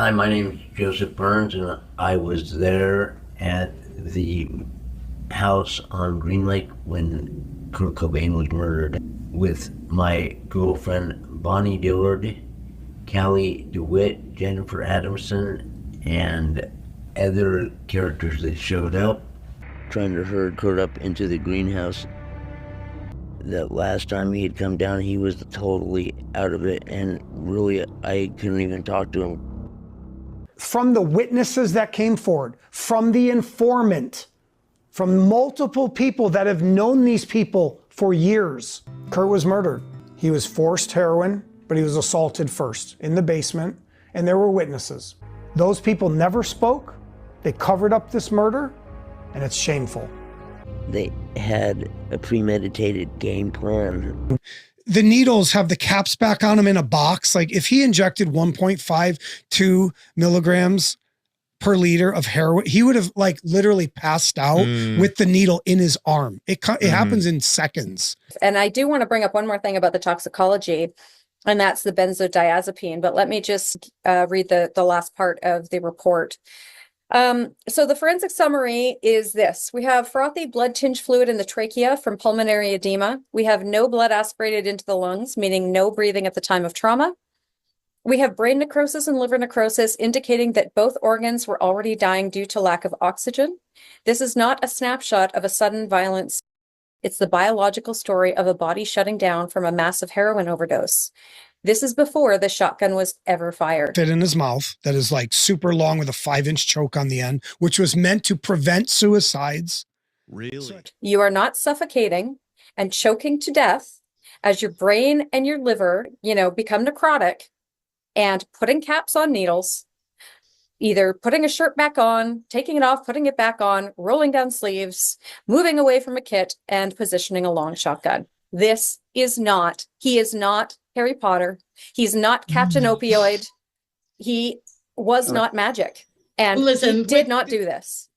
Hi, my name is Joseph Burns, and I was there at the house on Green Lake when Kurt Cobain was murdered with my girlfriend Bonnie Dillard, Callie DeWitt, Jennifer Adamson, and other characters that showed up. Trying to herd Kurt up into the greenhouse. That last time he had come down, he was totally out of it, and really, I couldn't even talk to him. From the witnesses that came forward, from the informant, from multiple people that have known these people for years, Kurt was murdered. He was forced heroin, but he was assaulted first in the basement, and there were witnesses. Those people never spoke. They covered up this murder, and it's shameful. They had a premeditated game plan. The needles have the caps back on them in a box. Like if he injected 1.52 milligrams per liter of heroin, he would have like literally passed out with the needle in his arm. It happens in seconds. And I do want to bring up one more thing about the toxicology, and that's the benzodiazepine. But let me just read the last part of the report. So the forensic summary is this. We have frothy blood-tinged fluid in the trachea from pulmonary edema. We have no blood aspirated into the lungs, meaning no breathing at the time of trauma. We have brain necrosis and liver necrosis, indicating that both organs were already dying due to lack of oxygen. This is not a snapshot of a sudden violence. It's the biological story of a body shutting down from a massive heroin overdose. This is before the shotgun was ever fired. Fit in his mouth that is like super long with a 5-inch choke on the end, which was meant to prevent suicides. Really? You are not suffocating and choking to death as your brain and your liver, become necrotic, and putting caps on needles, either putting a shirt back on, taking it off, putting it back on, rolling down sleeves, moving away from a kit, and positioning a long shotgun. He is not Harry Potter. He's not Captain Opioid. He was not magic. And he did not do this.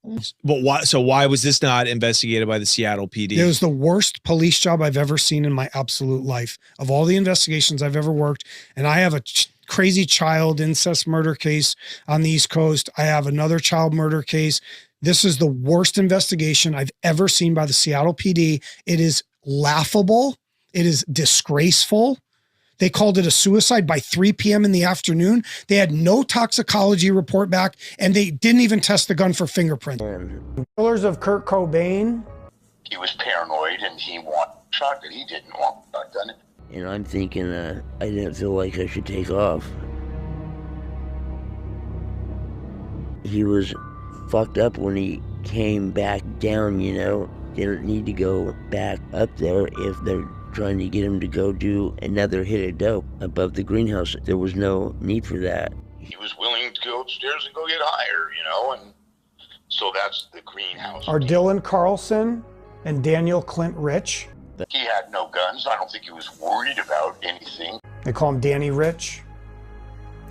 But why? So why was this not investigated by the Seattle PD? It was the worst police job I've ever seen in my absolute life. Of all the investigations I've ever worked, and I have a crazy child incest murder case on the East Coast. I have another child murder case. This is the worst investigation I've ever seen by the Seattle PD. It is laughable. It is disgraceful. They called it a suicide by 3 p.m. in the afternoon. They had no toxicology report back, and they didn't even test the gun for fingerprints. Killers of Kurt Cobain. He was paranoid, and he wanted a shotgun. He didn't want a shotgun. And I'm thinking, I didn't feel like I should take off. He was fucked up when he came back down, Didn't need to go back up there if they're trying to get him to go do another hit of dope above the greenhouse. There was no need for that. He was willing to go upstairs and go get higher, and so that's the greenhouse. Are Dylan Carlson and Daniel Clint Rich. He had no guns. I don't think he was worried about anything. They call him Danny Rich.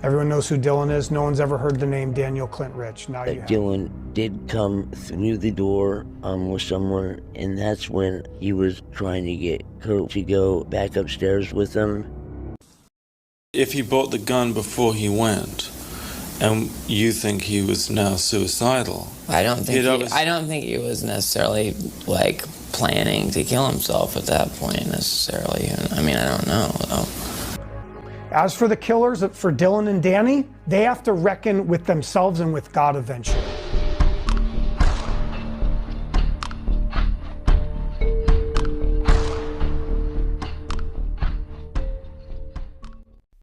Everyone knows who Dylan is. No one's ever heard the name Daniel Clint Rich. Now you have. Dylan did come through the door with someone, and that's when he was trying to get Kurt to go back upstairs with him. If he bought the gun before he went, and you think he was now suicidal, I don't think he was necessarily planning to kill himself at that point necessarily. I mean, I don't know though. As for the killers, for Dylan and Danny, they have to reckon with themselves and with God eventually.